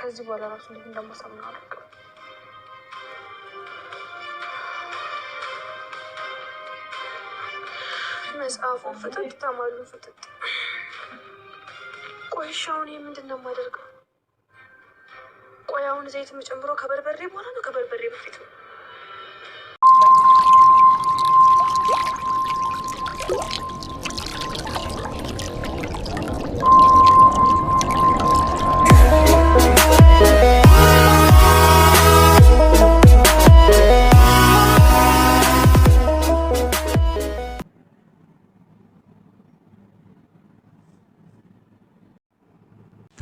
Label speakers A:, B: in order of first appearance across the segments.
A: ከዚህ በኋላ ራሱ እንዴት እንደማሳምነው አላውቅም። መጽሐፉ ፍጥጥ ተማሉ ፍጥጥ። ቆይ እሺ አሁን ይሄ ምንድን ነው የማደርገው? ቆይ አሁን ዘይት የምጨምረው ከበርበሬ በኋላ ነው ከበርበሬ በፊት ነው?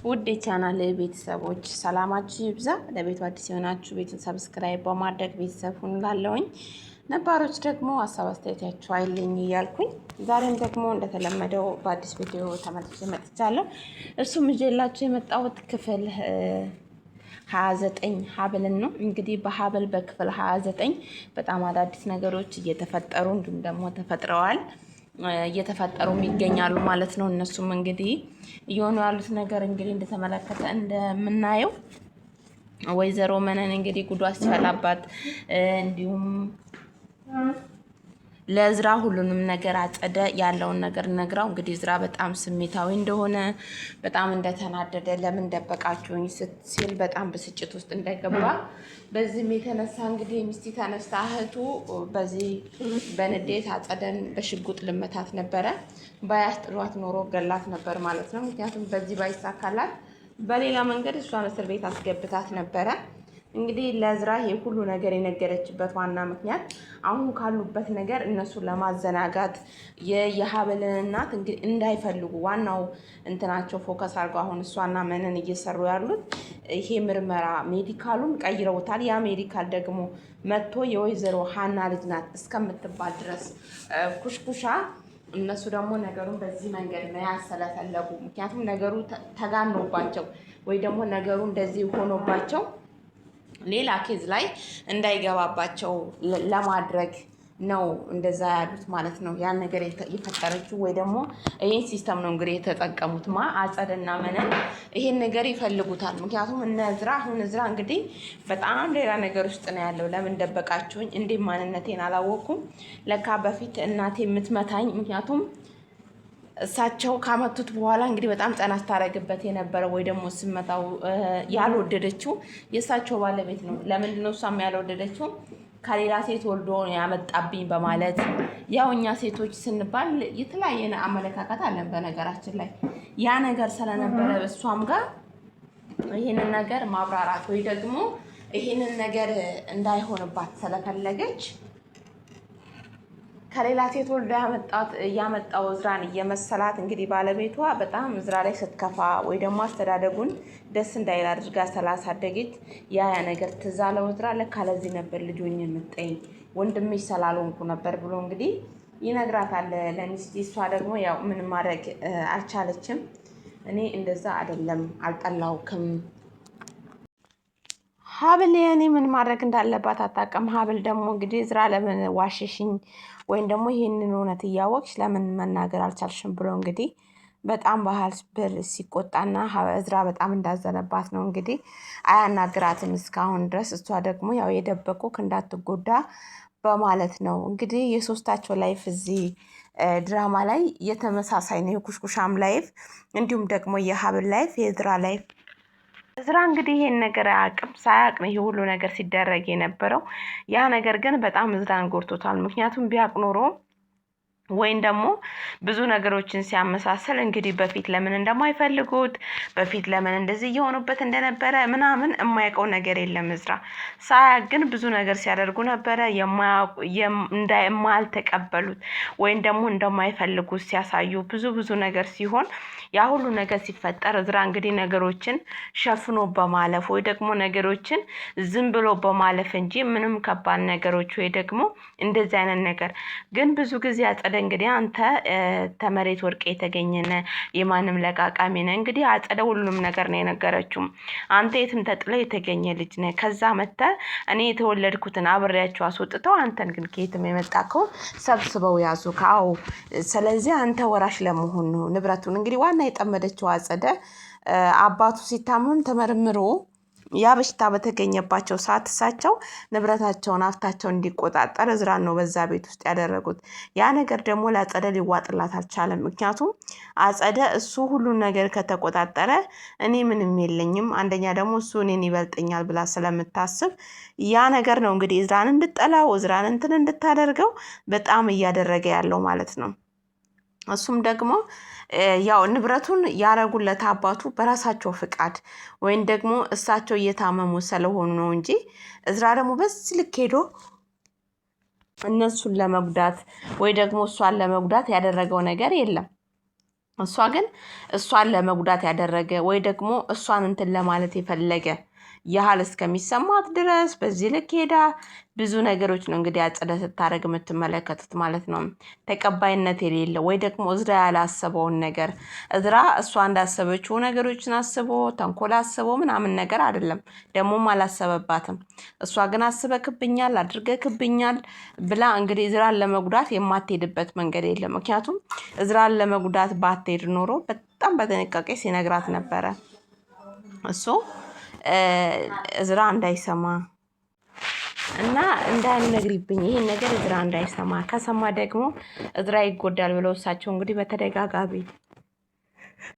B: ውድ የቻናል ቤተሰቦች ሰላማችሁ ይብዛ። ለቤቱ አዲስ የሆናችሁ ቤቱን ሰብስክራይብ በማድረግ ቤተሰብ ሁኑ ላለሁኝ፣ ነባሮች ደግሞ ሀሳብ አስተያየታችሁ አይለኝ እያልኩኝ ዛሬም ደግሞ እንደተለመደው በአዲስ ቪዲዮ ተመልሼ መጥቻለሁ። እሱም ይዤላችሁ የመጣሁት ክፍል 29 ሀብልን ነው። እንግዲህ በሀብል በክፍል 29 በጣም አዳዲስ ነገሮች እየተፈጠሩ እንዲሁም ደግሞ ተፈጥረዋል እየተፈጠሩም ይገኛሉ ማለት ነው። እነሱም እንግዲህ እየሆኑ ያሉት ነገር እንግዲህ እንደምናየው ወይዘሮ መነን እንግዲህ ጉዷ ሲፈላባት እንዲሁም ለዝራ ሁሉንም ነገር አጸደ ያለውን ነገር ነግራው እንግዲህ ዝራ በጣም ስሜታዊ እንደሆነ በጣም እንደተናደደ ለምን ደበቃችሁኝ ሲል በጣም ብስጭት ውስጥ እንደገባ በዚህም የተነሳ እንግዲህ ሚስቲ ተነስታ እህቱ በዚህ በንዴት አጸደን በሽጉጥ ልመታት ነበረ። ባያስጥሏት ኖሮ ገላት ነበር ማለት ነው። ምክንያቱም በዚህ ባይሳካላት በሌላ መንገድ እሷን እስር ቤት አስገብታት ነበረ። እንግዲህ ለዝራ ይሄ ሁሉ ነገር የነገረችበት ዋና ምክንያት አሁን ካሉበት ነገር እነሱን ለማዘናጋት የሀብልን እናት እንግዲህ እንዳይፈልጉ ዋናው እንትናቸው ፎከስ አድርገው አሁን እሷና መነን እየሰሩ ያሉት ይሄ ምርመራ ሜዲካሉን ቀይረውታል። ያ ሜዲካል ደግሞ መጥቶ የወይዘሮ ሀና ልጅ ናት እስከምትባል ድረስ ኩሽኩሻ እነሱ ደግሞ ነገሩን በዚህ መንገድ መያዝ ስለፈለጉ ምክንያቱም ነገሩ ተጋኖባቸው ወይ ደግሞ ነገሩ እንደዚህ ሆኖባቸው ሌላ ኬዝ ላይ እንዳይገባባቸው ለማድረግ ነው እንደዛ ያሉት ማለት ነው። ያን ነገር የፈጠረችው ወይ ደግሞ ይሄን ሲስተም ነው እንግዲህ የተጠቀሙት አጸደና መነን ይሄን ነገር ይፈልጉታል። ምክንያቱም አሁን እዝራ እንግዲህ በጣም ሌላ ነገር ውስጥ ነው ያለው። ለምን ደበቃችሁኝ? እንዴ ማንነቴን አላወኩም? ለካ በፊት እናቴ የምትመታኝ ምክንያቱም እሳቸው ካመቱት በኋላ እንግዲህ በጣም ጸና ስታረግበት የነበረው ወይ ደግሞ ስመታው ያልወደደችው የእሳቸው ባለቤት ነው። ለምንድን ነው እሷም ያልወደደችው? ከሌላ ሴት ወልዶ ያመጣብኝ በማለት ያው እኛ ሴቶች ስንባል የተለያየ አመለካከት አለን በነገራችን ላይ ያ ነገር ስለነበረ እሷም ጋር ይሄንን ነገር ማብራራት ወይ ደግሞ ይሄንን ነገር እንዳይሆንባት ስለፈለገች ከሌላ ሴት ወልዶ ያመጣው እዝራን እየመሰላት እንግዲህ ባለቤቷ በጣም እዝራ ላይ ስትከፋ ወይ ደግሞ አስተዳደጉን ደስ እንዳይል አድርጋ ስላሳደገች ያ ነገር ትዝ አለው እዝራ። ለካ ለዚህ ነበር ልጆኝ የምጠኝ ወንድምሽ ስላልሆንኩ ነበር ብሎ እንግዲህ ይነግራታል ለሚስት። እሷ ደግሞ ያው ምን ማድረግ አልቻለችም። እኔ እንደዛ አይደለም አልጠላውክም ሀብል የኔ ምን ማድረግ እንዳለባት አታውቅም። ሀብል ደግሞ እንግዲህ እዝራ ለምን ዋሸሽኝ ወይም ደግሞ ይሄንን እውነት እያወቅሽ ለምን መናገር አልቻልሽም ብሎ እንግዲህ በጣም በሀብል ሲቆጣና እዝራ በጣም እንዳዘነባት ነው እንግዲህ አያናግራትም እስካሁን ድረስ። እሷ ደግሞ ያው የደበቁክ እንዳትጎዳ በማለት ነው እንግዲህ የሶስታቸው ላይፍ እዚህ ድራማ ላይ የተመሳሳይ ነው። የኩሽኩሻም ላይፍ እንዲሁም ደግሞ የሀብል ላይፍ የእዝራ ላይፍ። እዝራ እንግዲህ ይሄን ነገር አያውቅም። ሳያውቅ ነው ይሄ ሁሉ ነገር ሲደረግ የነበረው። ያ ነገር ግን በጣም እዝራን ጎርቶታል። ምክንያቱም ቢያውቅ ኖሮ ወይም ደግሞ ብዙ ነገሮችን ሲያመሳሰል እንግዲህ በፊት ለምን እንደማይፈልጉት በፊት ለምን እንደዚህ እየሆኑበት እንደነበረ ምናምን የማያውቀው ነገር የለም እዝራ። ሳያውቅ ግን ብዙ ነገር ሲያደርጉ ነበረ የማያልተቀበሉት ወይም ደግሞ እንደማይፈልጉት ሲያሳዩ ብዙ ነገር ሲሆን ያ ሁሉ ነገር ሲፈጠር እዝራ እንግዲህ ነገሮችን ሸፍኖ በማለፍ ወይ ደግሞ ነገሮችን ዝም ብሎ በማለፍ እንጂ ምንም ከባድ ነገሮች ወይ ደግሞ እንደዚህ አይነት ነገር ግን ብዙ ጊዜ አጸደ እንግዲህ አንተ ተመሬት ወርቅ የተገኘነ የማንም ለቃቃሚ ነህ። እንግዲህ አጸደ ሁሉም ነገር ነው የነገረችው። አንተ የትም ተጥለ የተገኘ ልጅ ነህ። ከዛ መጣ እኔ የተወለድኩትን አብሬያቸው አስወጥተው አንተን ግን ከየትም የመጣከው ሰብስበው ያዙ ካው። ስለዚህ አንተ ወራሽ ለመሆን ነው ንብረቱን። እንግዲህ ዋና የጠመደችው አጸደ አባቱ ሲታመም ተመርምሮ ያ በሽታ በተገኘባቸው ሰዓት እሳቸው ንብረታቸውን ሀብታቸውን እንዲቆጣጠር እዝራን ነው በዛ ቤት ውስጥ ያደረጉት። ያ ነገር ደግሞ ለአጸደ ሊዋጥላት አልቻለም። ምክንያቱም አጸደ እሱ ሁሉን ነገር ከተቆጣጠረ እኔ ምንም የለኝም፣ አንደኛ ደግሞ እሱ እኔን ይበልጠኛል ብላ ስለምታስብ ያ ነገር ነው እንግዲህ እዝራን እንድጠላው እዝራን እንትን እንድታደርገው በጣም እያደረገ ያለው ማለት ነው። እሱም ደግሞ ያው ንብረቱን ያረጉለት አባቱ በራሳቸው ፍቃድ ወይም ደግሞ እሳቸው እየታመሙ ስለሆኑ ነው እንጂ እዝራ ደግሞ በዚህ ልክ ሄዶ እነሱን ለመጉዳት ወይ ደግሞ እሷን ለመጉዳት ያደረገው ነገር የለም። እሷ ግን እሷን ለመጉዳት ያደረገ ወይ ደግሞ እሷን እንትን ለማለት የፈለገ ያህል እስከሚሰማት ድረስ በዚህ ልክ ሄዳ ብዙ ነገሮች ነው እንግዲህ አጸደ ስታደርግ የምትመለከቱት ማለት ነው። ተቀባይነት የሌለው ወይ ደግሞ እዝራ ያላሰበውን ነገር እዝራ እሷ እንዳሰበችው ነገሮችን አስቦ ተንኮል አስቦ ምናምን ነገር አይደለም፣ ደግሞም አላሰበባትም። እሷ ግን አስበክብኛል አድርገክብኛል ብላ እንግዲህ እዝራን ለመጉዳት የማትሄድበት መንገድ የለም። ምክንያቱም እዝራን ለመጉዳት ባትሄድ ኖሮ በጣም በጥንቃቄ ሲነግራት ነበረ። እሱ እዝራ እንዳይሰማ እና እንዳልነግሪብኝ ይሄን ነገር እዝራ እንዳይሰማ ከሰማ ደግሞ እዝራ ይጎዳል ብለው እሳቸው እንግዲህ በተደጋጋሚ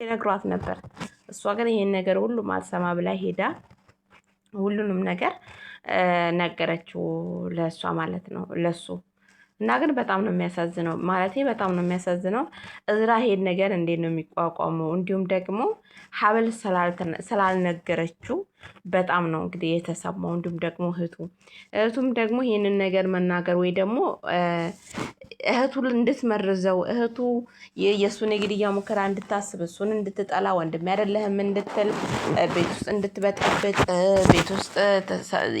B: ይነግሯት ነበር። እሷ ግን ይሄን ነገር ሁሉ ማልሰማ ብላ ሄዳ ሁሉንም ነገር ነገረችው ለእሷ ማለት ነው ለሱ። እና ግን በጣም ነው የሚያሳዝነው ማለቴ በጣም ነው የሚያሳዝነው። እዝራ ይሄን ነገር እንዴት ነው የሚቋቋመው? እንዲሁም ደግሞ ሀብል ስላልነገረችው በጣም ነው እንግዲህ የተሰማው። እንዲሁም ደግሞ እህቱም ደግሞ ይሄንን ነገር መናገር ወይ ደግሞ እህቱ እንድትመርዘው እህቱ የእሱን የግድያ ሙከራ እንድታስብ እሱን እንድትጠላ ወንድም አይደለህም እንድትል ቤት ውስጥ እንድትበጠብጥ ቤት ውስጥ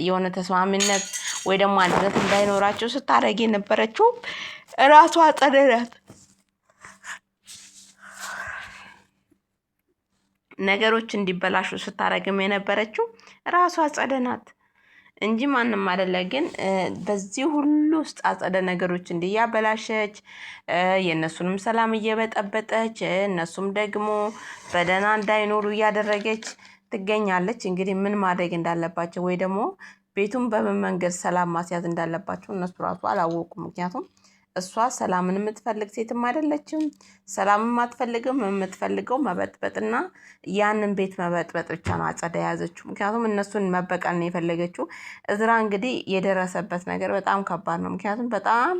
B: የሆነ ተስማሚነት ወይ ደግሞ አንድነት እንዳይኖራቸው ስታደርግ የነበረችው ራሷ አጸደ ናት። ነገሮች እንዲበላሹ ስታደርግም የነበረችው ራሷ አጸደ ናት እንጂ ማንም አይደለ። ግን በዚህ ሁሉ ውስጥ አጸደ ነገሮች እንዲያበላሸች የእነሱንም ሰላም እየበጠበጠች እነሱም ደግሞ በደህና እንዳይኖሩ እያደረገች ትገኛለች። እንግዲህ ምን ማድረግ እንዳለባቸው ወይ ደግሞ ቤቱን በምን መንገድ ሰላም ማስያዝ እንዳለባቸው እነሱ ራሱ አላወቁም። ምክንያቱም እሷ ሰላምን የምትፈልግ ሴትም አይደለችም። ሰላምም አትፈልግም። የምትፈልገው መበጥበጥና ያንን ቤት መበጥበጥ ብቻ ነው አጸደ የያዘችው። ምክንያቱም እነሱን መበቀል ነው የፈለገችው። እዝራ እንግዲህ የደረሰበት ነገር በጣም ከባድ ነው። ምክንያቱም በጣም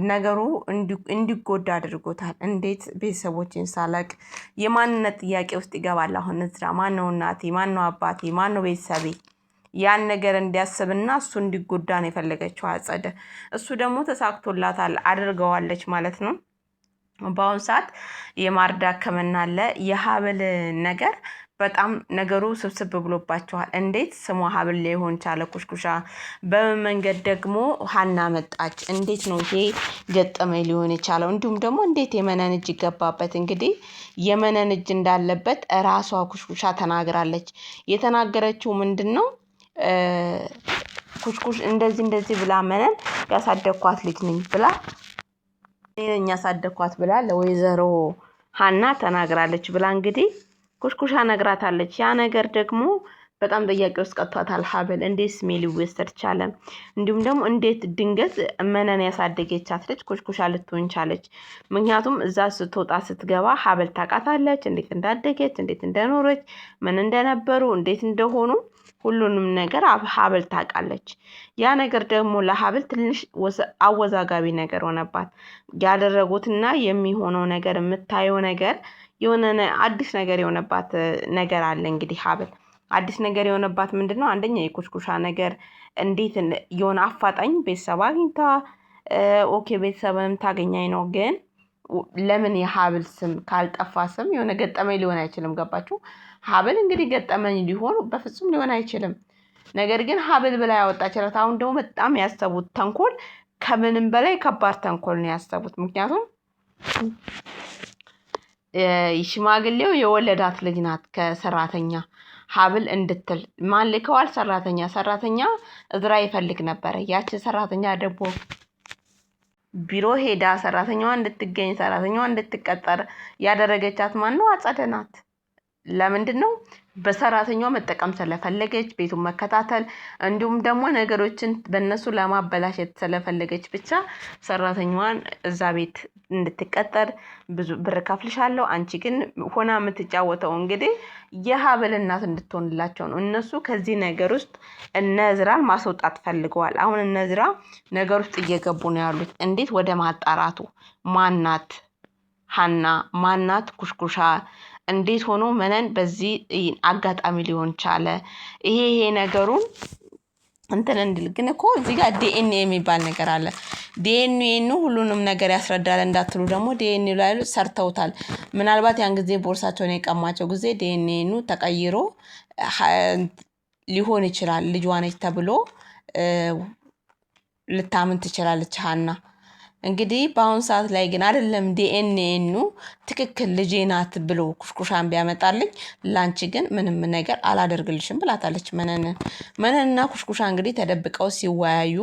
B: ነገሩ እንዲጎዳ አድርጎታል። እንዴት ቤተሰቦችን ሳላቅ የማንነት ጥያቄ ውስጥ ይገባል። አሁን እዝራ ማነው እናቴ፣ ማነው አባቴ፣ ማነው ቤተሰቤ ያን ነገር እንዲያስብና እሱ እንዲጎዳ ነው የፈለገችው አጸደ። እሱ ደግሞ ተሳክቶላታል፣ አድርገዋለች ማለት ነው። በአሁኑ ሰዓት የማርዳ ሕክምና አለ። የሀብል ነገር በጣም ነገሩ ስብስብ ብሎባቸዋል። እንዴት ስሟ ሀብል ሊሆን ቻለ? ኩሽኩሻ በምን መንገድ ደግሞ ሀና መጣች? እንዴት ነው ይሄ ገጠመኝ ሊሆን የቻለው? እንዲሁም ደግሞ እንዴት የመነን እጅ ገባበት? እንግዲህ የመነን እጅ እንዳለበት ራሷ ኩሽኩሻ ተናግራለች። የተናገረችው ምንድን ነው? ኩሽኩሽ እንደዚህ ብላ መነን ያሳደግኳት ልጅ ነኝ ብላ እኔ ነኝ ያሳደግኳት ብላ ለወይዘሮ ሀና ተናግራለች ብላ እንግዲህ ኩሽኩሻ ነግራታለች። ያ ነገር ደግሞ በጣም ጥያቄ ውስጥ ቀጥቷታል። ሀብል እንዴት ስሜ ሊወሰድ ቻለ? እንዲሁም ደግሞ እንዴት ድንገት መነን ያሳደገቻት ልጅ ኩሽኩሻ ልትሆን ቻለች? ምክንያቱም እዛ ስትወጣ ስትገባ ሀብል ታውቃታለች፣ እንዴት እንዳደገች፣ እንዴት እንደኖረች፣ ምን እንደነበሩ፣ እንዴት እንደሆኑ ሁሉንም ነገር ሀብል ታውቃለች። ያ ነገር ደግሞ ለሀብል ትንሽ አወዛጋቢ ነገር ሆነባት። ያደረጉትና የሚሆነው ነገር የምታየው ነገር የሆነ አዲስ ነገር የሆነባት ነገር አለ። እንግዲህ ሀብል አዲስ ነገር የሆነባት ምንድን ነው? አንደኛ የኩሽኩሻ ነገር እንዴት የሆነ አፋጣኝ ቤተሰብ አግኝታ ኦኬ ቤተሰብንም ታገኛኝ ነው። ግን ለምን የሀብል ስም ካልጠፋ ስም የሆነ ገጠመኝ ሊሆን አይችልም። ገባችሁ? ሀብል እንግዲህ ገጠመኝ ሊሆን በፍጹም ሊሆን አይችልም። ነገር ግን ሀብል ብላ ያወጣችለት። አሁን ደግሞ በጣም ያሰቡት ተንኮል ከምንም በላይ ከባድ ተንኮል ነው ያሰቡት። ምክንያቱም ሽማግሌው የወለዳት ልጅ ናት ከሰራተኛ ሀብል እንድትል ማን ልከዋል? ሰራተኛ እዝራ ይፈልግ ነበረ። ያቺ ሰራተኛ ደግሞ ቢሮ ሄዳ ሰራተኛዋ እንድትገኝ ሰራተኛዋ እንድትቀጠር ያደረገቻት ማን ነው? አጸደ ናት። ለምንድን ነው በሰራተኛዋ መጠቀም ስለፈለገች ቤቱን መከታተል እንዲሁም ደግሞ ነገሮችን በእነሱ ለማበላሸት ስለፈለገች ብቻ ሰራተኛዋን እዛ ቤት እንድትቀጠር ብዙ ብር ከፍልሻለሁ አንቺ ግን ሆና የምትጫወተው እንግዲህ የሀብል እናት እንድትሆንላቸው ነው። እነሱ ከዚህ ነገር ውስጥ እነ እዝራን ማስወጣት ፈልገዋል። አሁን እነ እዝራ ነገር ውስጥ እየገቡ ነው ያሉት። እንዴት ወደ ማጣራቱ ማናት ሀና ማናት ኩሽኩሻ እንዴት ሆኖ መነን በዚህ አጋጣሚ ሊሆን ቻለ? ይሄ ነገሩን እንትን እንድል ግን እኮ እዚህ ጋር ዲኤንኤ የሚባል ነገር አለ። ዲኤንኤ ሁሉንም ነገር ያስረዳል እንዳትሉ ደግሞ ዲኤንኤ ላይ ሰርተውታል። ምናልባት ያን ጊዜ ቦርሳቸውን የቀማቸው ጊዜ ዲኤንኤ ተቀይሮ ሊሆን ይችላል። ልጇ ነች ተብሎ ልታምን ትችላለች ሀና። እንግዲህ በአሁን ሰዓት ላይ ግን አይደለም ዲኤንኤ ትክክል ልጄ ናት ብሎ ኩሽኩሻን ቢያመጣልኝ ላንቺ ግን ምንም ነገር አላደርግልሽም ብላታለች መነንና ኩሽኩሻ እንግዲህ ተደብቀው ሲወያዩ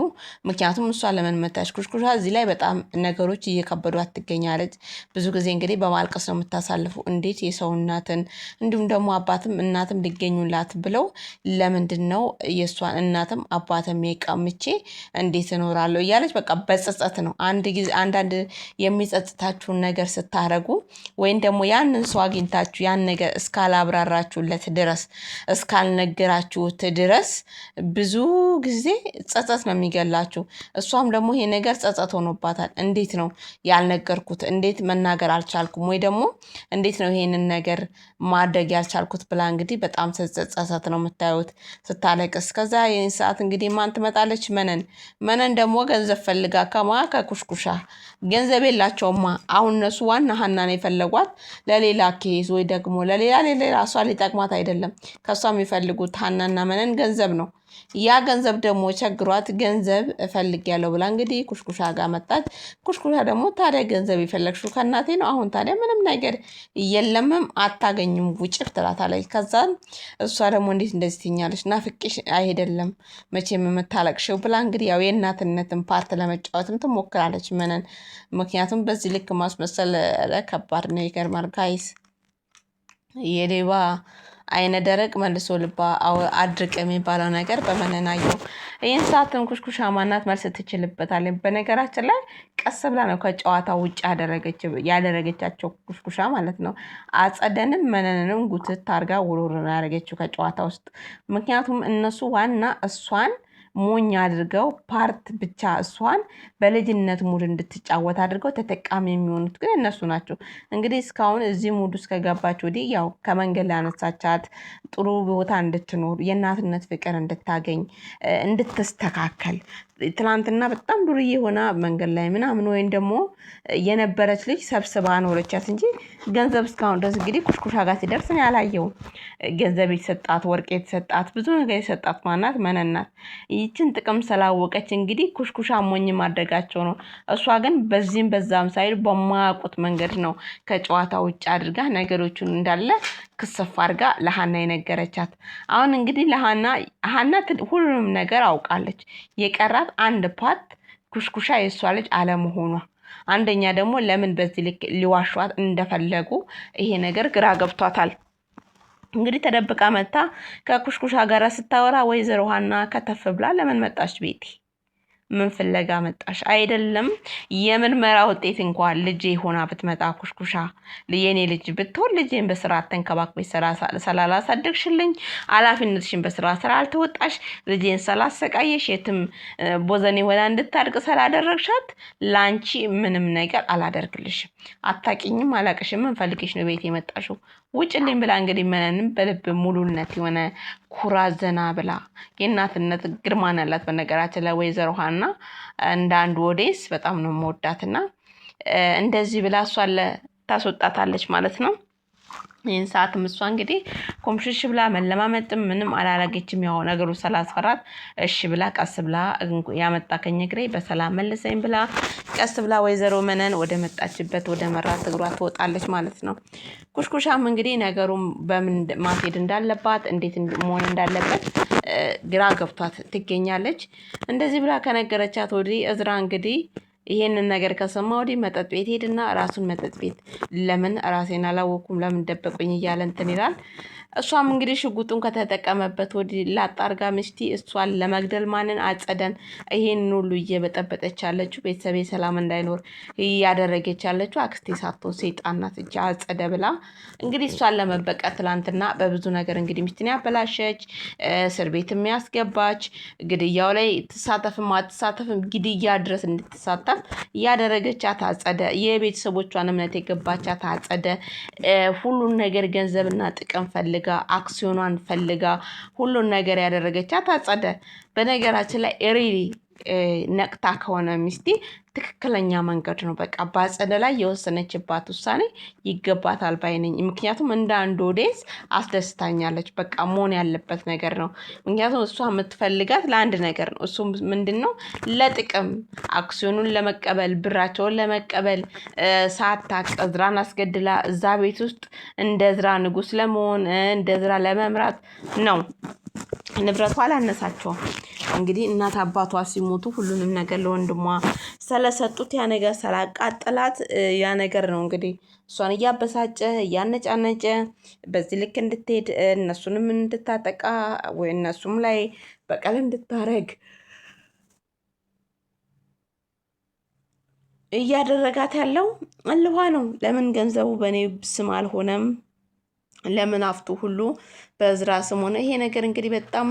B: ምክንያቱም እሷ ለምን መታች ኩሽኩሻ እዚህ ላይ በጣም ነገሮች እየከበዷት ትገኛለች። ብዙ ጊዜ እንግዲህ በማልቀስ ነው የምታሳልፉ። እንዴት የሰው እናትን እንዲሁም ደግሞ አባትም እናትም ሊገኙላት ብለው ለምንድን ነው የእሷን እናትም አባትም የቀምቼ እንዴት እኖራለሁ እያለች በቃ በጸጸት ነው። አንዳንድ የሚጸጽታችሁን ነገር ስታረጉ ወይም ደግሞ ያንን ሰው አግኝታችሁ ያን ነገር እስካላብራራችሁለት ድረስ እስካልነገራችሁት ድረስ ብዙ ጊዜ ጸጸት ነው የሚገላችሁ። እሷም ደግሞ ይሄ ነገር ጸጸት ሆኖባታል። እንዴት ነው ያልነገርኩት? እንዴት መናገር አልቻልኩም? ወይ ደግሞ እንዴት ነው ይሄንን ነገር ማድረግ ያልቻልኩት ብላ እንግዲህ በጣም ጸጸት ነው የምታዩት ስታለቅስ። ከዛ ይህን ሰዓት እንግዲህ ማን ትመጣለች? መነን ደግሞ ገንዘብ ፈልጋ ከኩሽኩሻ ገንዘብ የላቸውማ። አሁን እነሱ ዋና ሀናን የፈለጓት ለሌላ ኬዝ ወይ ደግሞ ለሌላ እሷ ሊጠቅማት አይደለም። ከእሷ የሚፈልጉት ሀናና መነን ገንዘብ ነው። ያ ገንዘብ ደግሞ ቸግሯት ገንዘብ እፈልጋለሁ ብላ እንግዲህ ኩሽኩሻ ጋር መጣች። ኩሽኩሻ ደግሞ ታዲያ ገንዘብ የፈለግሽው ከእናቴ ነው? አሁን ታዲያ ምንም ነገር የለምም አታገኝም ውጭ ትላታለች። ከዛ እሷ ደግሞ እንዴት እንደዚህ ትኛለች? ናፍቄሽ አይደለም መቼም የምታለቅሽው ብላ እንግዲህ ያው የእናትነትን ፓርት ለመጫወትም ትሞክራለች መነን። ምክንያቱም በዚህ ልክ ማስመሰል ከባድ ነው። ይገርማል ጋይስ። የሌባ አይነ ደረቅ መልሶ ልባ አድርቅ የሚባለው ነገር በመነናየው። ይህን ሰዓትም ኩሽኩሻ ማናት መልስ ትችልበታለች። በነገራችን ላይ ቀስ ብላ ነው ከጨዋታ ውጭ ያደረገቻቸው ኩሽኩሻ ማለት ነው። አጸደንም መነንንም ጉትት አርጋ ውርውር ያደረገችው ከጨዋታ ውስጥ። ምክንያቱም እነሱ ዋና እሷን ሞኝ አድርገው ፓርት ብቻ እሷን በልጅነት ሙድ እንድትጫወት አድርገው ተጠቃሚ የሚሆኑት ግን እነሱ ናቸው። እንግዲህ እስካሁን እዚህ ሙድ ውስጥ ከገባች ወዲህ ያው ከመንገድ ላይ አነሳቻት ጥሩ ቦታ እንድትኖር የእናትነት ፍቅር እንድታገኝ እንድትስተካከል። ትናንትና በጣም ዱርዬ ሆና መንገድ ላይ ምናምን ወይም ደግሞ የነበረች ልጅ ሰብስባ ኖረቻት እንጂ ገንዘብ እስካሁን ድረስ እንግዲህ ኩሽኩሻ ጋር ሲደርስ እኔ አላየሁም። ገንዘብ የተሰጣት ወርቅ የተሰጣት ብዙ ነገር የተሰጣት ማናት መነን ናት። ይችን ጥቅም ስላወቀች እንግዲህ ኩሽኩሻ ሞኝ ማድረጋቸው ነው። እሷ ግን በዚህም በዛም ሳይል በማያውቁት መንገድ ነው ከጨዋታ ውጭ አድርጋ ነገሮቹን እንዳለ ክስፍ አድርጋ ለሀና የነገረቻት። አሁን እንግዲህ ሀና ሁሉንም ነገር አውቃለች። የቀራት አንድ ፓርት ኩሽኩሻ የእሷ ልጅ አለመሆኗ፣ አንደኛ ደግሞ ለምን በዚህ ልክ ሊዋሿት እንደፈለጉ ይሄ ነገር ግራ ገብቷታል። እንግዲህ ተደብቃ መታ ከኩሽኩሻ ጋር ስታወራ ወይዘሮ ሀና ከተፍ ብላ ለምን መጣች ቤቴ? ምን ፍለጋ መጣሽ? አይደለም የምርመራ ውጤት እንኳን ልጄ ሆና ብትመጣ ኩሽኩሻ የኔ ልጅ ብትሆን ልጄን በስርዓት ተንከባክበሽ ስላላሳደግሽልኝ፣ ኃላፊነትሽን በስርዓት ስላልተወጣሽ፣ ልጄን ስላሰቃየሽ፣ የትም ቦዘኔ ሆና እንድታድግ ስላደረግሻት ለአንቺ ምንም ነገር አላደርግልሽም። አታውቂኝም፣ አላውቅሽም። ምን ፈልገሽ ነው ቤት የመጣሽው? ውጭልኝ ብላ እንግዲህ መነንም በልብ ሙሉነት የሆነ ኩራት ዘና ብላ የእናትነት ግርማን ያላት በነገራችን ላይ ወይዘሮ ሀና እንደ አንድ ወዴስ በጣም ነው የምወዳትና እንደዚህ ብላ እሷን ታስወጣታለች ማለት ነው። ይህን ሰዓትም እሷ እንግዲህ ኮምሽሽ ብላ መለማመጥም ምንም አላረገችም። ያው ነገሩ ስላስፈራት እሺ ብላ ቀስ ብላ ያመጣከኝ እግሬ በሰላም መልሰኝ ብላ ቀስ ብላ ወይዘሮ መነን ወደ መጣችበት ወደ መራት እግሯ ትወጣለች ማለት ነው። ኩሽኩሻም እንግዲህ ነገሩን በምን ማስሄድ እንዳለባት እንዴት መሆን እንዳለበት ግራ ገብቷት ትገኛለች። እንደዚህ ብላ ከነገረቻት ወዲህ እዝራ እንግዲህ ይሄንን ነገር ከሰማ ወዲህ መጠጥ ቤት ሄድና ራሱን መጠጥ ቤት ለምን ራሴን አላወኩም ለምን ደበቁኝ እያለ እንትን ይላል። እሷም እንግዲህ ሽጉጡን ከተጠቀመበት ወዲህ ላጣርጋ ሚስቲ እሷን ለመግደል ማንን አጸደን ይሄንን ሁሉ እየበጠበጠች ያለችው ቤተሰቤ ሰላም እንዳይኖር እያደረገች ያለችው አክስቴ ሳትሆን ሰይጣን ናት እንጂ አጸደ ብላ እንግዲህ እሷን ለመበቀል ትላንትና በብዙ ነገር እንግዲህ ሚስትን ያበላሸች እስር ቤት የሚያስገባች ግድያው ላይ ትሳተፍም አትሳተፍም ግድያ ድረስ እንድትሳተፍ እያደረገቻት አጸደ የቤተሰቦቿን እምነት የገባቻት አጸደ ሁሉን ነገር ገንዘብና ጥቅም ፈልጋ አክሲዮኗን ፈልጋ ሁሉን ነገር ያደረገቻት አጸደ። በነገራችን ላይ ሪሊ ነቅታ ከሆነ ሚስቴ ትክክለኛ መንገድ ነው። በቃ በአጸደ ላይ የወሰነችባት ውሳኔ ይገባታል ባይ ነኝ። ምክንያቱም እንደ አንድ ኦዲየንስ አስደስታኛለች። በቃ መሆን ያለበት ነገር ነው። ምክንያቱም እሷ የምትፈልጋት ለአንድ ነገር ነው። እሱም ምንድነው? ለጥቅም አክሲዮኑን ለመቀበል ብራቸውን ለመቀበል ሳታቅ እዝራን አስገድላ እዛ ቤት ውስጥ እንደ እዝራ ንጉስ ለመሆን እንደ እዝራ ለመምራት ነው። ንብረቷ አላነሳቸውም። እንግዲህ እናት አባቷ ሲሞቱ ሁሉንም ነገር ለወንድሟ ስለሰጡት ያ ነገር ስላቃጠላት ያ ነገር ነው እንግዲህ እሷን እያበሳጨ እያነጫነጨ በዚህ ልክ እንድትሄድ እነሱንም እንድታጠቃ ወይ እነሱም ላይ በቀል እንድታረግ እያደረጋት ያለው እልዋ ነው። ለምን ገንዘቡ በእኔ ስም አልሆነም? ለምን አፍቱ ሁሉ በእዝራ ስም ሆነ? ይሄ ነገር እንግዲህ በጣም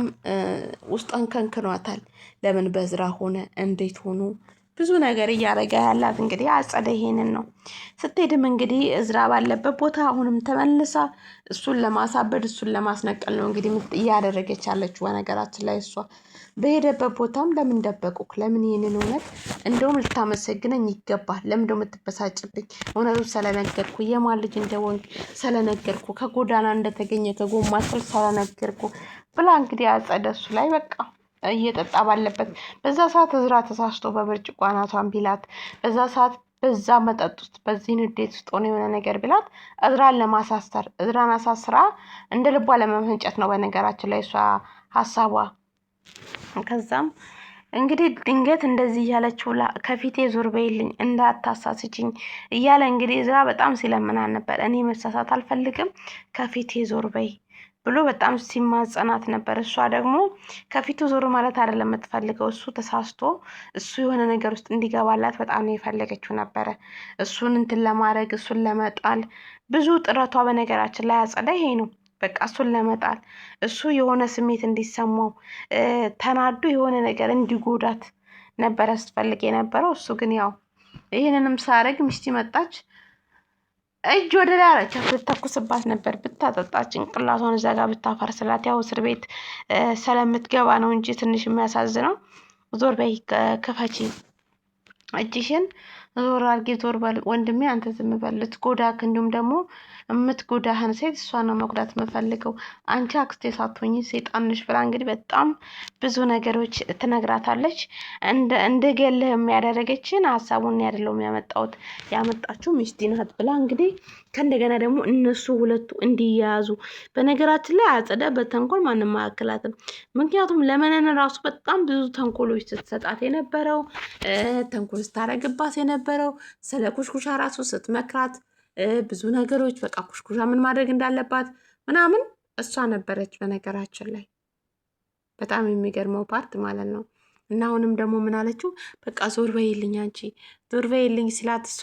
B: ውስጧን ከንክኗታል። ለምን በእዝራ ሆነ? እንዴት ሆኖ? ብዙ ነገር እያደረገ ያላት እንግዲህ አጸደ ይሄንን ነው። ስትሄድም እንግዲህ እዝራ ባለበት ቦታ አሁንም ተመልሳ እሱን ለማሳበድ እሱን ለማስነቀል ነው እንግዲህ እያደረገች ያለችው። በነገራችን ላይ እሷ በሄደበት ቦታም ለምን ደበቁክ? ለምን ይሄንን እውነት እንደውም ልታመሰግነኝ ይገባል። ለምን እንደው የምትበሳጭብኝ? እውነቱን ስለነገርኩ የማን ልጅ እንደሆንክ ስለነገርኩ ከጎዳና እንደተገኘ ከጎማ ስር ስለነገርኩ ብላ እንግዲህ አጸደ እሱ ላይ በቃ እየጠጣ ባለበት በዛ ሰዓት እዝራ ተሳስቶ በብርጭቆ አናቷን ቢላት በዛ ሰዓት በዛ መጠጥ ውስጥ በዚህ ንዴት ውስጥ ሆነ የሆነ ነገር ቢላት እዝራን ለማሳሰር እዝራን አሳስራ እንደ ልቧ ለመመንጨት ነው በነገራችን ላይ እሷ ሀሳቧ። ከዛም እንግዲህ ድንገት እንደዚህ እያለችው ከፊቴ ዞር በይልኝ እንዳታሳስችኝ እያለ እንግዲህ እዝራ በጣም ሲለምናት ነበር። እኔ መሳሳት አልፈልግም ከፊቴ ዞር በይ ብሎ በጣም ሲማጸናት ነበር። እሷ ደግሞ ከፊቱ ዞር ማለት አይደለም የምትፈልገው እሱ ተሳስቶ እሱ የሆነ ነገር ውስጥ እንዲገባላት በጣም ነው የፈለገችው ነበረ። እሱን እንትን ለማድረግ እሱን ለመጣል ብዙ ጥረቷ በነገራችን ላይ አጸደ ይሄ ነው። በቃ እሱን ለመጣል እሱ የሆነ ስሜት እንዲሰማው ተናዶ የሆነ ነገር እንዲጎዳት ነበረ ስትፈልግ የነበረው። እሱ ግን ያው ይህንንም ሳረግ ሚስት መጣች እጅ ወደ ላይ አለቻት። ብትተኩስባት ነበር ብታጠጣ ጭንቅላቷን እዛ ጋር ብታፈርስላት። ያው እስር ቤት ስለምትገባ ነው እንጂ ትንሽ የሚያሳዝነው። ዞር በይ ክፈቺ እጅሽን ዞር አድርጊ ዞር በል ወንድሜ አንተ ዝም በል ልትጎዳክ እንዲሁም ደግሞ የምትጎዳህን ሴት እሷ ነው መጉዳት የምፈልገው አንቺ አክስቴ ሳትሆኚ ሰይጣን ነሽ ብላ እንግዲህ በጣም ብዙ ነገሮች ትነግራታለች። እንደገልህ የሚያደረገችን ሀሳቡን ያደለው ያመጣችው ሚስቴ ናት ብላ እንግዲህ ከእንደገና ደግሞ እነሱ ሁለቱ እንዲያያዙ በነገራችን ላይ አጸደ በተንኮል ማንም አያክላትም። ምክንያቱም ለመነን ራሱ በጣም ብዙ ተንኮሎች ስትሰጣት የነበረው ተንኮል ስታረግባት የነበረው ስለ ኩሽኩሻ ራሱ ስትመክራት ብዙ ነገሮች በቃ ኩሽኩሻ ምን ማድረግ እንዳለባት ምናምን እሷ ነበረች። በነገራችን ላይ በጣም የሚገርመው ፓርት ማለት ነው። እና አሁንም ደግሞ ምን አለችው? በቃ ዞር በይልኝ አንቺ ዞር በይልኝ ሲላት እሷ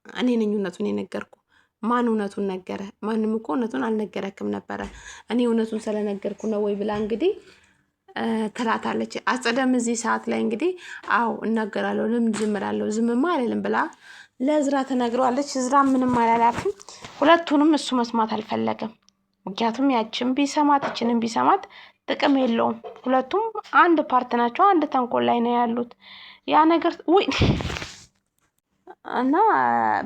B: እኔ ነኝ እውነቱን የነገርኩ። ማን እውነቱን ነገረ? ማንም እኮ እውነቱን አልነገረክም ነበረ። እኔ እውነቱን ስለነገርኩ ነው ወይ ብላ እንግዲህ ትላታለች። አጸደም እዚህ ሰዓት ላይ እንግዲህ አዎ እናገራለሁ ለምን ዝም እላለሁ ዝምማ አልልም ብላ ለእዝራ ተነግረዋለች። እዝራ ምንም አላላትም። ሁለቱንም እሱ መስማት አልፈለገም። ምክንያቱም ያችን ቢሰማት እችንም ቢሰማት ጥቅም የለውም። ሁለቱም አንድ ፓርት ናቸው። አንድ ተንኮል ላይ ነው ያሉት። ያ ነገር ውይ እና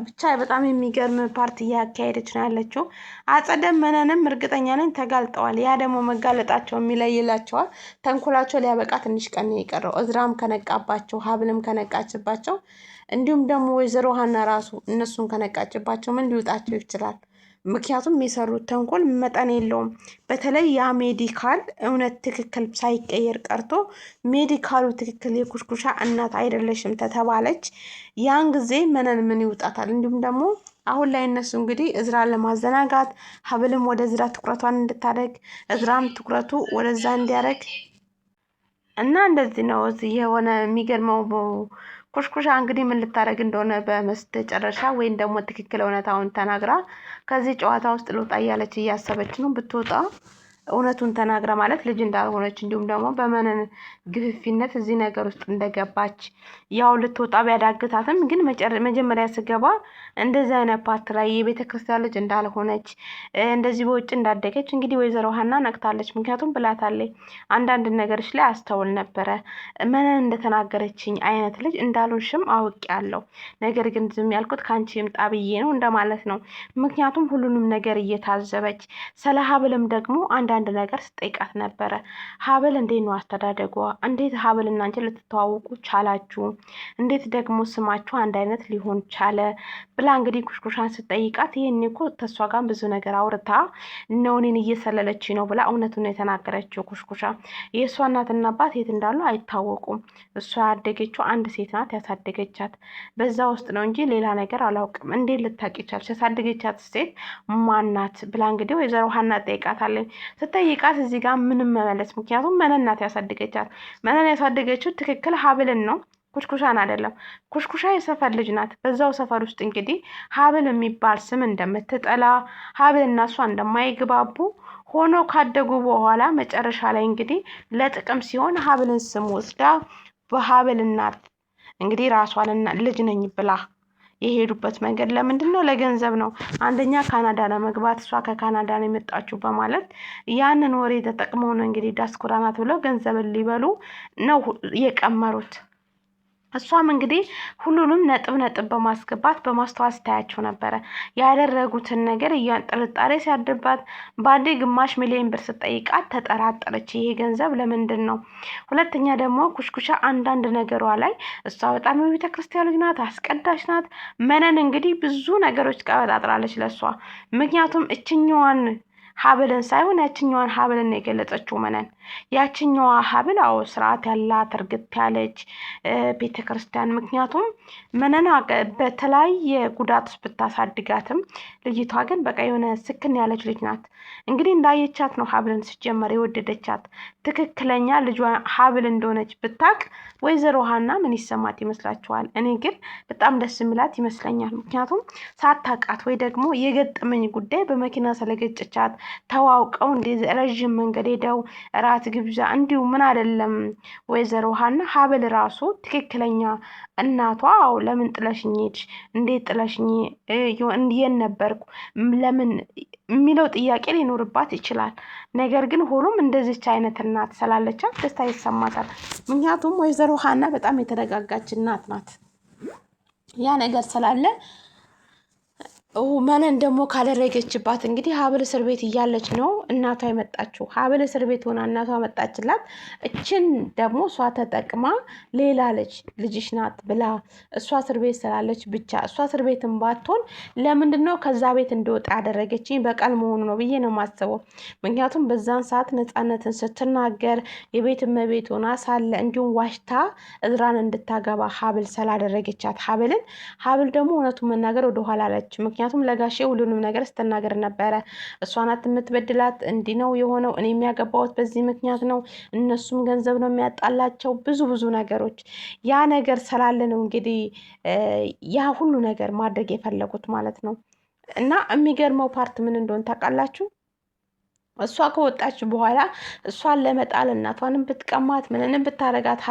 B: ብቻ በጣም የሚገርም ፓርት እያካሄደች ነው ያለችው። አጸደም መነንም እርግጠኛ ነኝ ተጋልጠዋል። ያ ደግሞ መጋለጣቸው የሚለይላቸዋል። ተንኮላቸው ሊያበቃ ትንሽ ቀን የቀረው እዝራም ከነቃባቸው ሀብልም ከነቃችባቸው እንዲሁም ደግሞ ወይዘሮ ሀና ራሱ እነሱን ከነቃችባቸው ምን ሊውጣቸው ይችላል? ምክንያቱም የሰሩት ተንኮል መጠን የለውም። በተለይ ያ ሜዲካል እውነት ትክክል ሳይቀየር ቀርቶ ሜዲካሉ ትክክል የኩሽኩሻ እናት አይደለሽም ተተባለች፣ ያን ጊዜ መነን ምን ይውጣታል? እንዲሁም ደግሞ አሁን ላይ እነሱ እንግዲህ እዝራን ለማዘናጋት ሀብልም ወደ እዝራ ትኩረቷን እንድታደርግ እዝራም ትኩረቱ ወደዛ እንዲያደርግ እና እንደዚህ ነው እዚህ የሆነ የሚገርመው። ኩሽኩሻ እንግዲህ ምን ልታደርግ እንደሆነ በመስተጨረሻ ወይም ደግሞ ትክክል እውነታውን ተናግራ ከዚህ ጨዋታ ውስጥ ልውጣ እያለች እያሰበች ነው። ብትወጣ እውነቱን ተናግራ ማለት ልጅ እንዳልሆነች እንዲሁም ደግሞ በመነን ግፍፊነት እዚህ ነገር ውስጥ እንደገባች ያው ልትወጣ ቢያዳግታትም ግን መጀመሪያ ስገባ እንደዚህ አይነት ፓርት ላይ የቤተ ክርስቲያን ልጅ እንዳልሆነች እንደዚህ በውጭ እንዳደገች እንግዲህ ወይዘሮ ሀና ነቅታለች። ምክንያቱም ብላታለች አንዳንድ ነገሮች ላይ አስተውል ነበረ መነን እንደተናገረችኝ አይነት ልጅ እንዳልሆንሽም አውቄያለሁ። ነገር ግን ዝም ያልኩት ከአንቺ ይምጣ ብዬ ነው እንደማለት ነው። ምክንያቱም ሁሉንም ነገር እየታዘበች ስለ ሀብልም ደግሞ አንዳንድ ነገር ስጠይቃት ነበረ። ሀብል እንዴት ነው አስተዳደጓ? እንዴት ሀብል እና አንቺ ልትተዋወቁ ቻላችሁ? እንዴት ደግሞ ስማችሁ አንድ አይነት ሊሆን ቻለ? ብላ እንግዲህ ኩሽኩሻን ስጠይቃት ይሄን እኮ ተሷ ጋር ብዙ ነገር አውርታ ነው እኔን እየሰለለች ነው ብላ እውነቱን የተናገረችው ኩሽኩሻ። የእሷ እናትና አባት የት እንዳሉ አይታወቁም። እሷ ያደገችው አንድ ሴት ናት ያሳደገቻት፣ በዛ ውስጥ ነው እንጂ ሌላ ነገር አላውቅም። እንዴት ልታውቂ ቻልሽ? ያሳደገቻት ሴት ማናት? ብላ እንግዲህ ወይዘሮ ሀና ጠይቃታለች። ስጠይቃት እዚህ ጋር ምንም መመለስ፣ ምክንያቱም መነን ናት ያሳደገቻት። መነን ያሳደገችው ትክክል ሀብልን ነው ኩሽኩሻን አይደለም። ኩሽኩሻ የሰፈር ልጅ ናት። በዛው ሰፈር ውስጥ እንግዲህ ሀብል የሚባል ስም እንደምትጠላ ሀብል እና እሷ እንደማይግባቡ ሆኖ ካደጉ በኋላ መጨረሻ ላይ እንግዲህ ለጥቅም ሲሆን ሀብልን ስም ወስዳ በሀብል እናት እንግዲህ ራሷንና ልጅ ነኝ ብላ የሄዱበት መንገድ ለምንድን ነው? ለገንዘብ ነው። አንደኛ ካናዳ ለመግባት እሷ ከካናዳ ነው የመጣችው በማለት ያንን ወሬ ተጠቅመው ነው እንግዲህ ዲያስፖራ ናት ብለው ገንዘብን ሊበሉ ነው የቀመሩት። እሷም እንግዲህ ሁሉንም ነጥብ በማስገባት በማስተዋል ስታያቸው ነበረ። ያደረጉትን ነገር ጥርጣሬ ሲያድርባት በአንዴ ግማሽ ሚሊዮን ብር ስጠይቃት ተጠራጠረች። ይሄ ገንዘብ ለምንድን ነው? ሁለተኛ ደግሞ ኩሽኩሻ አንዳንድ ነገሯ ላይ እሷ በጣም የቤተ ክርስቲያን ልጅ ናት፣ አስቀዳሽ ናት። መነን እንግዲህ ብዙ ነገሮች ቀበጣጥራለች ለእሷ። ምክንያቱም እችኛዋን ሀብልን ሳይሆን ያችኛዋን ሀብልን ነው የገለጸችው መነን። ያችኛዋ ሀብል አዎ ስርዓት ያላት እርግጥ ያለች ቤተ ክርስቲያን። ምክንያቱም መነን በተለያየ ጉዳት ውስጥ ብታሳድጋትም ልጅቷ ግን በቃ የሆነ ስክን ያለች ልጅ ናት። እንግዲህ እንዳየቻት ነው ሀብልን ሲጀመር የወደደቻት። ትክክለኛ ልጇ ሀብል እንደሆነች ብታቅ ወይዘሮ ሀና ምን ይሰማት ይመስላችኋል? እኔ ግን በጣም ደስ የሚላት ይመስለኛል። ምክንያቱም ሳታቃት ወይ ደግሞ የገጠመኝ ጉዳይ በመኪና ስለገጨቻት ተዋውቀው እንደዚህ ረዥም መንገድ ሄደው ራት ግብዣ እንዲሁ ምን አይደለም ወይዘሮ ሀና ሀብል ራሱ ትክክለኛ እናቷ አው ለምን ጥለሽኝ ሄድሽ? እንዴት ጥለሽኝ የት ነበርኩ? ለምን የሚለው ጥያቄ ሊኖርባት ይችላል። ነገር ግን ሆኖም እንደዚች አይነት እናት ስላለቻት ደስታ ይሰማታል። ምክንያቱም ወይዘሮ ሀና በጣም የተረጋጋች እናት ናት። ያ ነገር ስላለ መነን ደግሞ ካደረገችባት እንግዲህ ሀብል እስር ቤት እያለች ነው እናቷ የመጣችው። ሀብል እስር ቤት ሆና እናቷ መጣችላት። እችን ደግሞ እሷ ተጠቅማ ሌላ ልጅሽ ናት ብላ እሷ እስር ቤት ስላለች ብቻ እሷ እስር ቤትን ባትሆን ለምንድን ነው ከዛ ቤት እንደወጣ ያደረገችኝ? በቀል መሆኑ ነው ብዬ ነው የማስበው። ምክንያቱም በዛን ሰዓት ነፃነትን ስትናገር የቤት እመቤት ሆና ሳለ እንዲሁም ዋሽታ እዝራን እንድታገባ ሀብል ስላደረገቻት ሀብል ደግሞ እውነቱን መናገር ወደኋላ አለች። ምክንያቱም ለጋሼ ሁሉንም ነገር ስትናገር ነበረ። እሷ ናት የምትበድላት፣ እንዲህ ነው የሆነው፣ እኔ የሚያገባሁት በዚህ ምክንያት ነው፣ እነሱም ገንዘብ ነው የሚያጣላቸው፣ ብዙ ነገሮች። ያ ነገር ስላለ ነው እንግዲህ ያ ሁሉ ነገር ማድረግ የፈለጉት ማለት ነው። እና የሚገርመው ፓርት ምን እንደሆነ ታውቃላችሁ? እሷ ከወጣች በኋላ እሷን ለመጣል እናቷንም ብትቀማት ምንንም ብታረጋት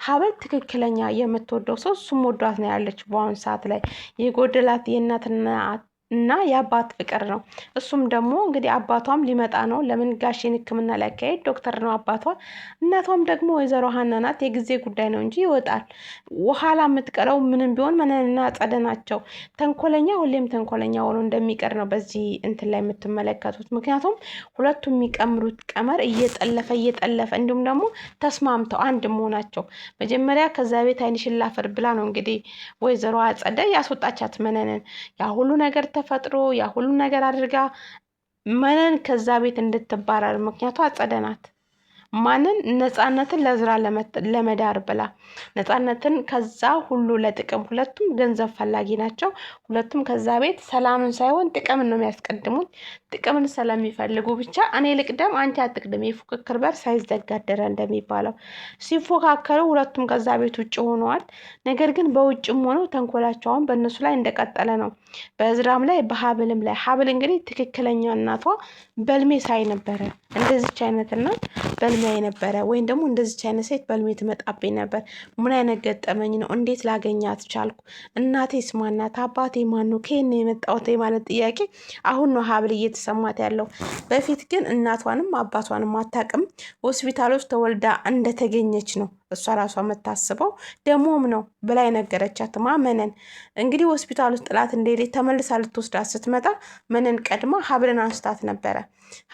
B: ሀብል ትክክለኛ የምትወደው ሰው እሱም ወዷት ነው ያለች። በአሁኑ ሰዓት ላይ የጎደላት የእናትና እና የአባት ፍቅር ነው። እሱም ደግሞ እንግዲህ አባቷም ሊመጣ ነው። ለምን ጋሼን ሕክምና ሊያካሄድ ዶክተር ነው አባቷ። እናቷም ደግሞ ወይዘሮ ሀና ናት። የጊዜ ጉዳይ ነው እንጂ ይወጣል። ኋላ የምትቀረው ምንም ቢሆን መነንና አጸደ ናቸው። ተንኮለኛ ሁሌም ተንኮለኛ ሆኖ እንደሚቀር ነው በዚህ እንትን ላይ የምትመለከቱት። ምክንያቱም ሁለቱም የሚቀምሩት ቀመር እየጠለፈ እንዲሁም ደግሞ ተስማምተው አንድ መሆናቸው። መጀመሪያ ከዛ ቤት ዓይንሽን ላፈር ብላ ነው እንግዲህ ወይዘሮ አጸደ ያስወጣቻት መነንን። ያ ሁሉ ነገር ተፈጥሮ ያ ሁሉ ነገር አድርጋ መነን ከዛ ቤት እንድትባረር ምክንያቱ አጸደ ናት። ማንን? ነፃነትን ለእዝራ ለመዳር ብላ ነፃነትን ከዛ ሁሉ ለጥቅም፣ ሁለቱም ገንዘብ ፈላጊ ናቸው። ሁለቱም ከዛ ቤት ሰላምን ሳይሆን ጥቅምን ነው የሚያስቀድሙት። ጥቅምን ስለሚፈልጉ ብቻ እኔ ልቅደም አንቺ አትቅድም፣ የፉክክር በር ሳይዘጋ አደረ እንደሚባለው ሲፎካከሩ ሁለቱም ከዛ ቤት ውጭ ሆነዋል። ነገር ግን በውጭም ሆነው ተንኮላቸውን በእነሱ ላይ እንደቀጠለ ነው። በእዝራም ላይ በሀብልም ላይ። ሀብል እንግዲህ ትክክለኛ እናቷ በልሜ ሳይ ነበረ እንደዚች አይነት እናት በልሜ ነበረ፣ ወይም ደግሞ እንደዚች አይነት ሴት በልሜ ትመጣብኝ ነበር። ምን አይነት ገጠመኝ ነው? እንዴት ላገኛት ቻልኩ? እናቴስ ማናት? አባቴ ማን ነው? ከየት ነው የመጣሁት? ማለት ጥያቄ አሁን ነው ሀብል እየተሰማት ያለው። በፊት ግን እናቷንም አባቷንም አታውቅም። ሆስፒታል ውስጥ ተወልዳ እንደተገኘች ነው እሷ ራሷ የምታስበው። ደሞም ነው ብላ የነገረቻት መነን እንግዲህ ሆስፒታል ውስጥ ጥላት እንደሄደች ተመልሳ ልትወስዳት ስትመጣ መነን ቀድማ ሀብልን አንስታት ነበረ።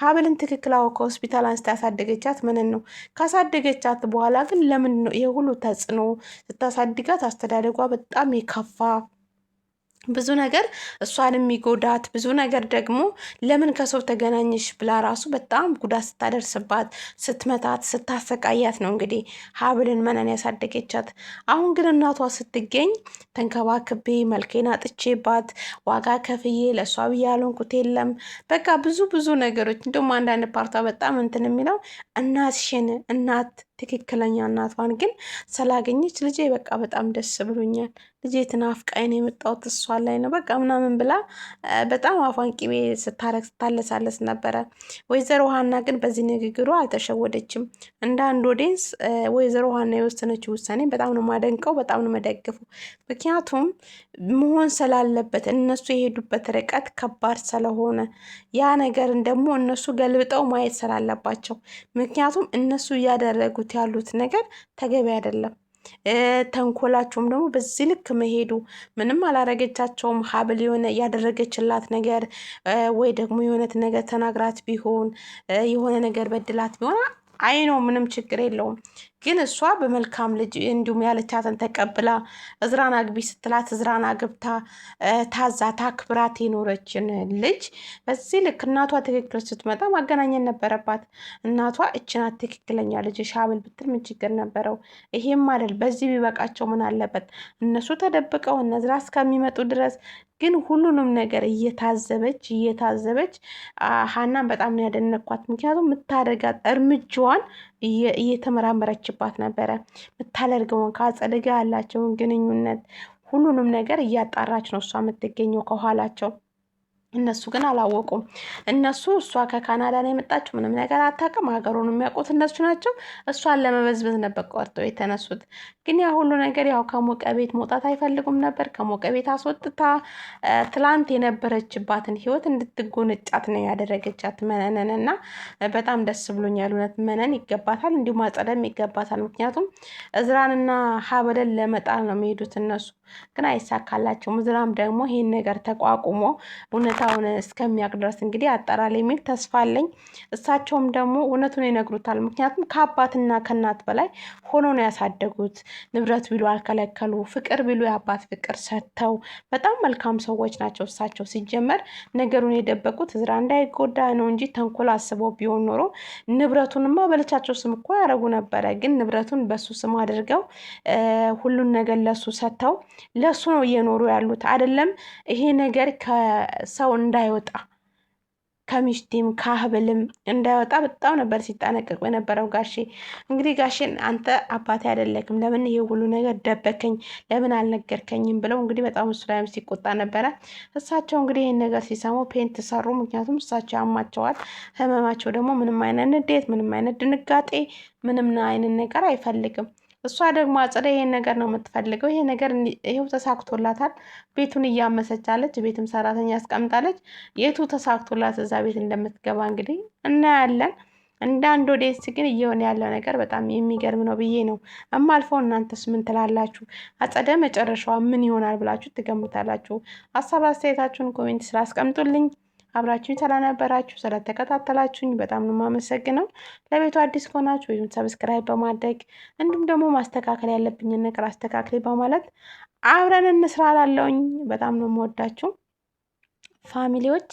B: ሀብልን ትክክላው ከሆስፒታል አንስታ ያሳደገቻት መነን ነው። ካሳደገቻት በኋላ ግን ለምንድን ነው ይሄ ሁሉ ተጽዕኖ? ስታሳድጋት አስተዳደጓ በጣም የከፋ ብዙ ነገር እሷን የሚጎዳት ብዙ ነገር ደግሞ ለምን ከሰው ተገናኘሽ ብላ ራሱ በጣም ጉዳት ስታደርስባት፣ ስትመታት፣ ስታሰቃያት ነው እንግዲህ ሀብልን መነን ያሳደገቻት። አሁን ግን እናቷ ስትገኝ ተንከባክቤ መልኬን አጥቼባት ዋጋ ከፍዬ ለእሷ ብዬ ያልሆንኩት የለም። በቃ ብዙ ነገሮች እንደውም አንዳንድ ፓርቷ በጣም እንትን የሚለው እናትሽን እናት ትክክለኛ እናቷን ግን ስላገኘች ልጄ በቃ በጣም ደስ ብሎኛል፣ ልጄ ትናፍቃኝ ነው የመጣሁት እሷ ላይ ነው በቃ ምናምን ብላ በጣም አፏን ቅቤ ስታረግ ስታለሳለስ ነበረ። ወይዘሮ ሀና ግን በዚህ ንግግሯ አልተሸወደችም። እንደ አንድ ኦዲየንስ ወይዘሮ ሀና የወሰነችው ውሳኔ በጣም ነው ማደንቀው፣ በጣም ነው መደግፉ። ምክንያቱም መሆን ስላለበት እነሱ የሄዱበት ርቀት ከባድ ስለሆነ ያ ነገርን ደግሞ እነሱ ገልብጠው ማየት ስላለባቸው፣ ምክንያቱም እነሱ እያደረጉት ያሉት ነገር ተገቢ አይደለም። ተንኮላቸውም ደግሞ በዚህ ልክ መሄዱ ምንም አላረገቻቸውም። ሀብል የሆነ ያደረገችላት ነገር ወይ ደግሞ የሆነት ነገር ተናግራት ቢሆን የሆነ ነገር በድላት ቢሆን አይ ነው ምንም ችግር የለውም። ግን እሷ በመልካም ልጅ እንዲሁም ያለቻትን ተቀብላ እዝራን አግቢ ስትላት እዝራን አግብታ ታዛ ታክብራት የኖረችን ልጅ በዚህ ልክ እናቷ ትክክል ስትመጣ ማገናኘት ነበረባት። እናቷ እችናት ትክክለኛ ልጅ ሀብል ብትል ምን ችግር ነበረው? ይሄም አይደል በዚህ ቢበቃቸው ምን አለበት? እነሱ ተደብቀው እነ እዝራ እስከሚመጡ ድረስ ግን ሁሉንም ነገር እየታዘበች ሀናን በጣም ነው ያደነኳት። ምክንያቱም የምታደርጋት እርምጃዋን እየተመራመረችባት ነበረ። የምታደርገውን ከአጸደ ጋር ያላቸውን ግንኙነት ሁሉንም ነገር እያጣራች ነው እሷ የምትገኘው ከኋላቸው። እነሱ ግን አላወቁም። እነሱ እሷ ከካናዳ ነው የመጣችው፣ ምንም ነገር አታውቅም፣ ሀገሩን የሚያውቁት እነሱ ናቸው። እሷን ለመበዝበዝ ነበር ቆርጠው የተነሱት። ግን ያ ሁሉ ነገር ያው ከሞቀ ቤት መውጣት አይፈልጉም ነበር። ከሞቀ ቤት አስወጥታ ትላንት የነበረችባትን ህይወት እንድትጎነጫት ነው ያደረገቻት መነንን እና በጣም ደስ ብሎኛል። እውነት መነን ይገባታል፣ እንዲሁም አጸደም ይገባታል። ምክንያቱም እዝራንና ሀበልን ለመጣል ነው የሚሄዱት እነሱ፣ ግን አይሳካላቸውም። እዝራም ደግሞ ይህን ነገር ተቋቁሞ እውነታውን እስከሚያውቅ ድረስ እንግዲህ ያጠራል የሚል ተስፋ አለኝ። እሳቸውም ደግሞ እውነቱን ይነግሩታል። ምክንያቱም ከአባትና ከእናት በላይ ሆኖ ነው ያሳደጉት። ንብረት ቢሉ አልከለከሉ፣ ፍቅር ቢሉ የአባት ፍቅር ሰጥተው በጣም መልካም ሰዎች ናቸው። እሳቸው ሲጀመር ነገሩን የደበቁት እዝራ እንዳይጎዳ ነው እንጂ ተንኮል አስበው ቢሆን ኖሮ ንብረቱንማ በልቻቸው ስም እኮ ያደረጉ ነበረ። ግን ንብረቱን በሱ ስም አድርገው ሁሉን ነገር ለሱ ሰጥተው ለሱ ነው እየኖሩ ያሉት። አይደለም ይሄ ነገር ከሰው እንዳይወጣ ከሚስቴም ከሀብልም እንዳይወጣ በጣም ነበር ሲጠነቀቁ የነበረው ጋሼ። እንግዲህ ጋሼን አንተ አባቴ አይደለክም፣ ለምን ይሄ ሁሉ ነገር ደበከኝ፣ ለምን አልነገርከኝም ብለው እንግዲህ በጣም እሱ ላይም ሲቆጣ ነበረ። እሳቸው እንግዲህ ይህን ነገር ሲሰሙ ፔንት ሰሩ። ምክንያቱም እሳቸው ያማቸዋል። ህመማቸው ደግሞ ምንም አይነት ንዴት፣ ምንም አይነት ድንጋጤ፣ ምንም አይነት ነገር አይፈልግም። እሷ ደግሞ አጸደ ይሄን ነገር ነው የምትፈልገው። ይሄ ነገር ይሄው ተሳክቶላታል። ቤቱን እያመሰቻለች፣ ቤትም ሰራተኛ ያስቀምጣለች። የቱ ተሳክቶላት እዛ ቤት እንደምትገባ እንግዲህ እናያለን። እንደ አንድ ኦዲየንስ ግን እየሆነ ያለው ነገር በጣም የሚገርም ነው ብዬ ነው እማልፈው። እናንተስ ምን ትላላችሁ? አጸደ መጨረሻዋ ምን ይሆናል ብላችሁ ትገምታላችሁ? ሀሳብ አስተያየታችሁን ኮሜንት ስላስቀምጡልኝ አብራችሁኝ ስለነበራችሁ ስለተከታተላችሁኝ በጣም ነው የማመሰግነው። ለቤቱ አዲስ ከሆናችሁ ወይም ሰብስክራይብ በማድረግ እንዲሁም ደግሞ ማስተካከል ያለብኝን ነገር አስተካክሌ በማለት አብረን እንስራ እላለሁኝ። በጣም ነው የምወዳችሁ። ፋሚሊዎች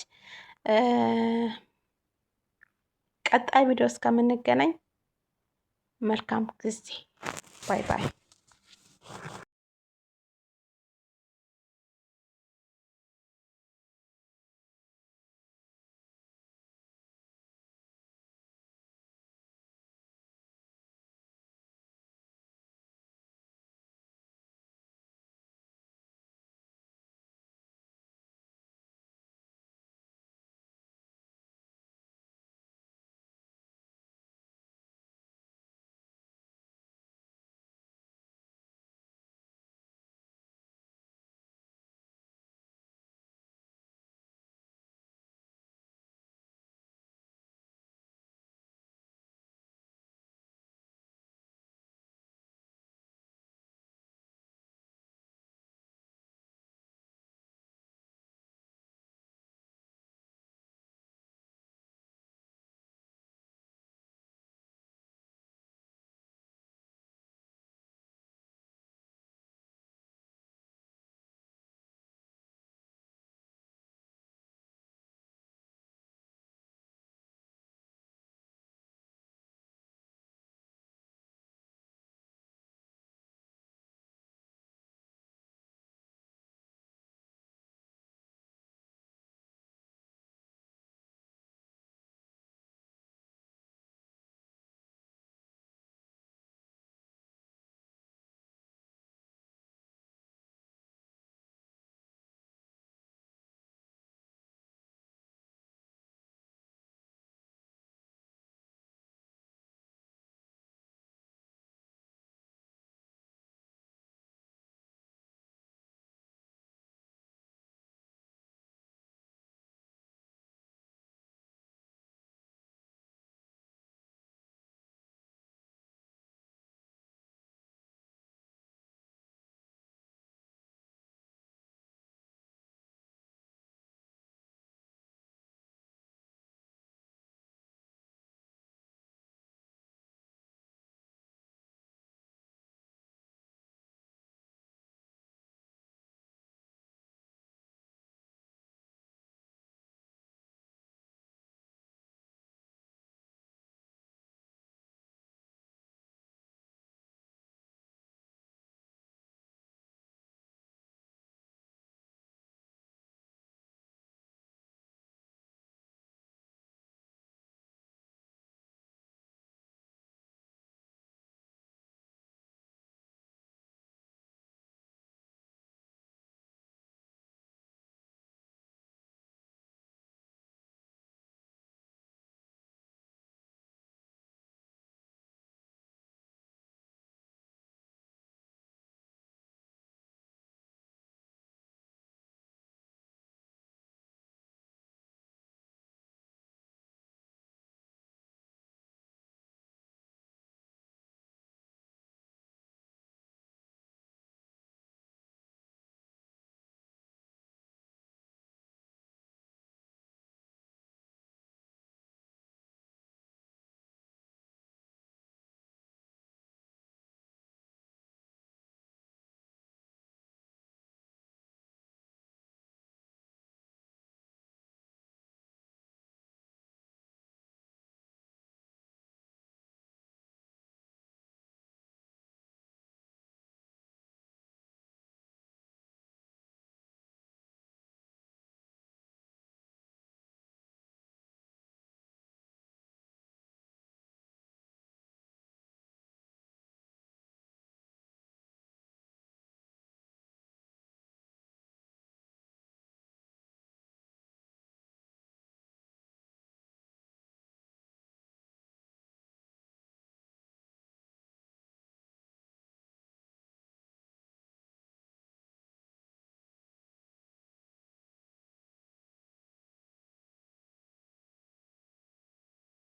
B: ቀጣይ ቪዲዮ እስከምንገናኝ መልካም ጊዜ። ባይ ባይ።